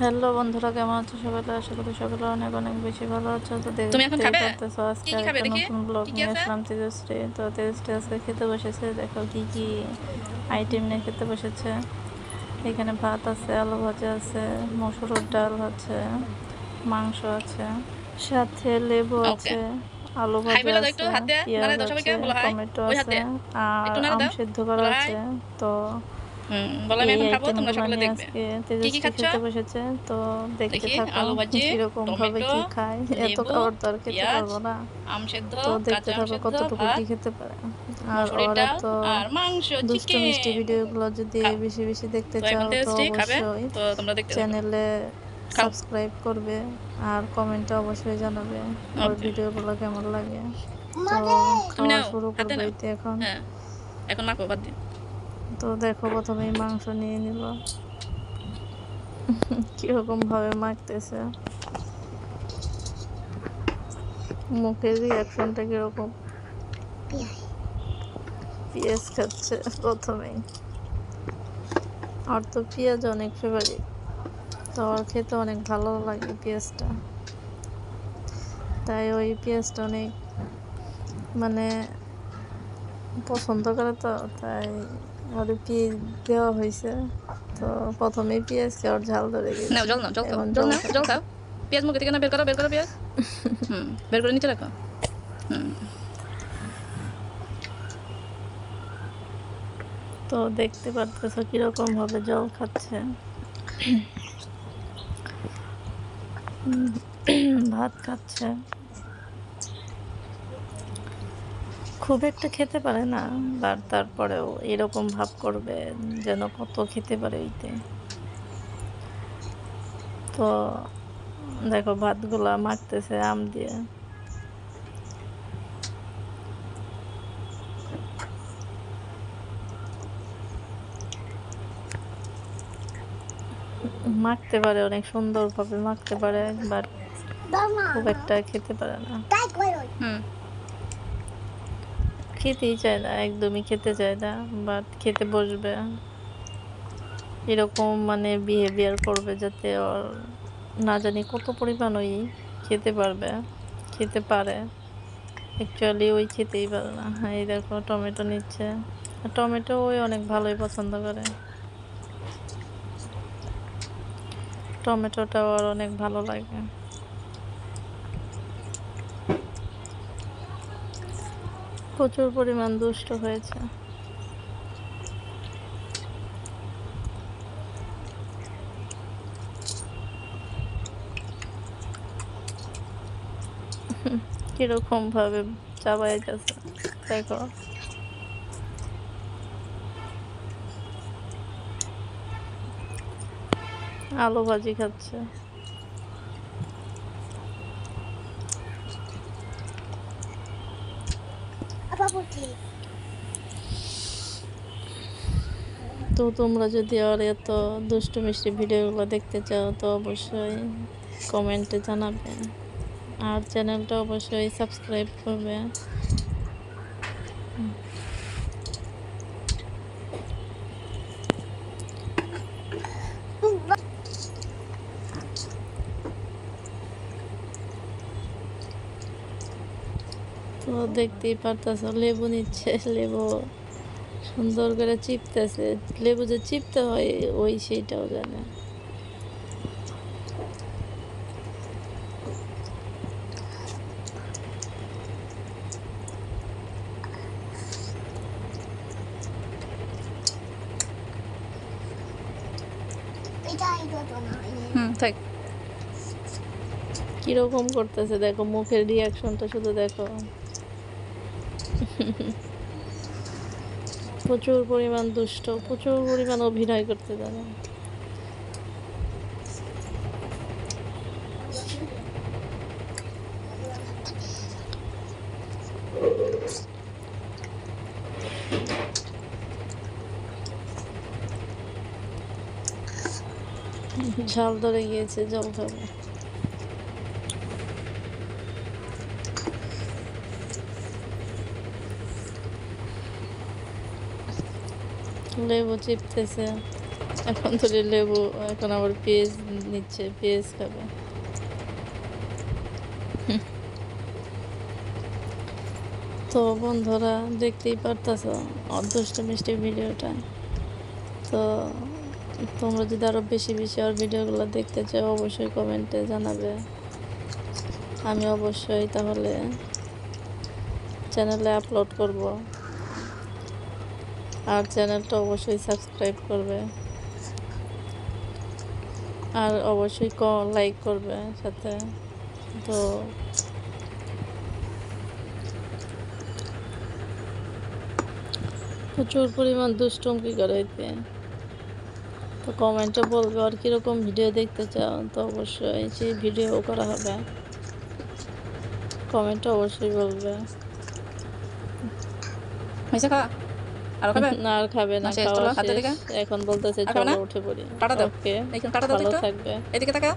Hello বন্ধুরা, কেমন আছো সবাই? আশা করি সবাই অনেক অনেক বেশি ভালো আছো। তো তুমি এখন দেখতেই খাবে? পারতেছো কি আজকে কি খাবে একটা দেখি? নতুন ব্লগ কি কি নিয়ে আছে? আসলাম তেজশ্রী। তো তেজশ্রী আজকে খেতে বসেছে, দেখো কি কি আইটেম নিয়ে খেতে বসেছে। এখানে ভাত আছে, আলু ভাজা আছে, মসুরের ডাল আছে, মাংস আছে, সাথে লেবু ওকে। আছে, আলু হাই ভাজা বলে দাও একটু, আছে, হাত দিয়ে পেঁয়াজ নাড়ায় দাও সবাইকে, আছে, বলো হাই। টমেটো ওই হাত আছে, দিয়ে আর একটু নাড়া আম দাও, সিদ্ধ করা বলো হাই। আছে। তো বলো আমি এই এখন খাবো, তোমরা আইটেমগুলো সকলে নিয়ে দেখবে। আজকে কি কি তেজস্বী খাচ্ছ? খেতে বসেছে। তো দেখতে দেখি, থাকো আলু ভাজি, কিরকম ভাবে টমেটো, কি খায়। এত লেবু, খাবার তো আর খেতে পেঁয়াজ, পারবো না। আম সেদ্ধ, তো দেখতে কাঁচা আম থাকো সেদ্ধ, কতটুকু কি ভাত, খেতে পারে। আর মসুরির ওর ডাল এত আর মাংস, দুষ্টু মিষ্টি চিকেন। ভিডিওগুলো যদি খাও। বেশি বেশি দেখতে তো এখন চাও তো টেস্টি খাবে, অবশ্যই তো তোমরা দেখতে থাকো। চ্যানেলে খাও। সাবস্ক্রাইব করবে আর কমেন্টে অবশ্যই জানাবে ওর ওকে। ভিডিওগুলো কেমন লাগে। তো তুমি খাওয়া নাও, শুরু হাতে করবো নাও। এইতে এখন। হ্যাঁ, এখন মাখো বাদ দিয়ে। তো দেখো প্রথমেই মাংস নিয়ে নিল, কিরকম ভাবে মাখতেছে, মুখের রিয়াকশনটা কিরকম। পেঁয়াজ খাচ্ছে প্রথমেই, আর তো পেঁয়াজ অনেক ফেভারিট, তো ওর খেতে অনেক ভালো লাগে পেঁয়াজটা, তাই ওই পেঁয়াজটা অনেক মানে পছন্দ করে। তো তাই ওর পেঁয়াজ দেওয়া হয়েছে। তো প্রথমেই পেঁয়াজ খেয়ে ওর ঝাল ধরে নাও গেছে, জল, নাও জল খাও, এখন জল জল নাও, খাবে। জল খাও। পেঁয়াজ মুখে থেকে না, বের করো, বের করো পেঁয়াজ। বের করে নিচে রাখো। হুম। তো দেখতে পারতেছো কিরকম ভাবে জল খাচ্ছে। ভাত খাচ্ছে, খুব একটা খেতে পারে না, বাট তারপরেও এরকম ভাব করবে যেন কত খেতে পারে ওইতে। তো দেখো ভাতগুলা মাখতেছে আম দিয়ে, মাখতে পারে, অনেক সুন্দরভাবে মাখতে পারে, বাট খুব একটা খেতে পারে না, হুম। খেতেই চায় না, একদমই খেতে চায় না। বাট খেতে বসবে এরকম মানে বিহেভিয়ার করবে যাতে ওর না জানি কত পরিমাণ ওই খেতে পারবে, খেতে পারে। অ্যাকচুয়ালি ওই খেতেই পারে না। এই দেখো টমেটো নিচ্ছে, আর টমেটো ওই অনেক ভালোই পছন্দ করে, টমেটোটা ওর অনেক ভালো লাগে। প্রচুর পরিমাণ দুষ্ট হয়েছে। কিরকম ভাবে চাবাই যাচ্ছে দেখো। আলু ভাজি খাচ্ছে, তো তোমরা যদি আর এত দুষ্টু মিষ্টি ভিডিওগুলো দেখতে চাও তো অবশ্যই কমেন্টে জানাবে, আর চ্যানেলটা অবশ্যই সাবস্ক্রাইব করবে। তো দেখতেই পারতেছো লেবু নিচ্ছে, লেবু সুন্দর করে চিপতেছে, লেবু যে চিপতে হয় ওই সেইটাও জানে। হুম, থাক। কিরকম করতেছে দেখো, মুখের রিয়াকশনটা শুধু দেখো। প্রচুর পরিমাণ দুষ্ট, প্রচুর পরিমাণ অভিনয় করতে জানে। ঝাল ধরে গিয়েছে, জল খাবে। লেবু চিপতেছে। এখন তুলি লেবু, এখন আবার পেঁয়াজ নিচ্ছে, পেঁয়াজ খাবে। তো বন্ধুরা দেখতেই পারতেছো অদৃষ্ট মিষ্টি ভিডিওটা। তো তোমরা যদি আরও বেশি বেশি আর ভিডিওগুলো দেখতে চাও অবশ্যই কমেন্টে জানাবে। আমি অবশ্যই তাহলে চ্যানেলে আপলোড করব। আর চ্যানেলটা অবশ্যই সাবস্ক্রাইব করবে, আর অবশ্যই লাইক করবে সাথে। তো প্রচুর পরিমাণ দুষ্টুমি করে এতে। তো কমেন্টে বলবে আর কীরকম ভিডিও দেখতে চাও, তো অবশ্যই সেই ভিডিও করা হবে। কমেন্টে অবশ্যই বলবে। হয়েছে খাওয়া? আরো খাবে? না আর খাবে না, না শেষ? খাওয়া চলো হাতে শেষ। দিকে। এখন বলতেছে আর খাবে চলো না? উঠে পড়ি। টাটা দাও। ওকে, এইখানে টাটা দাও তো ভালো একটু। থাকবে। এদিকে তাকাও।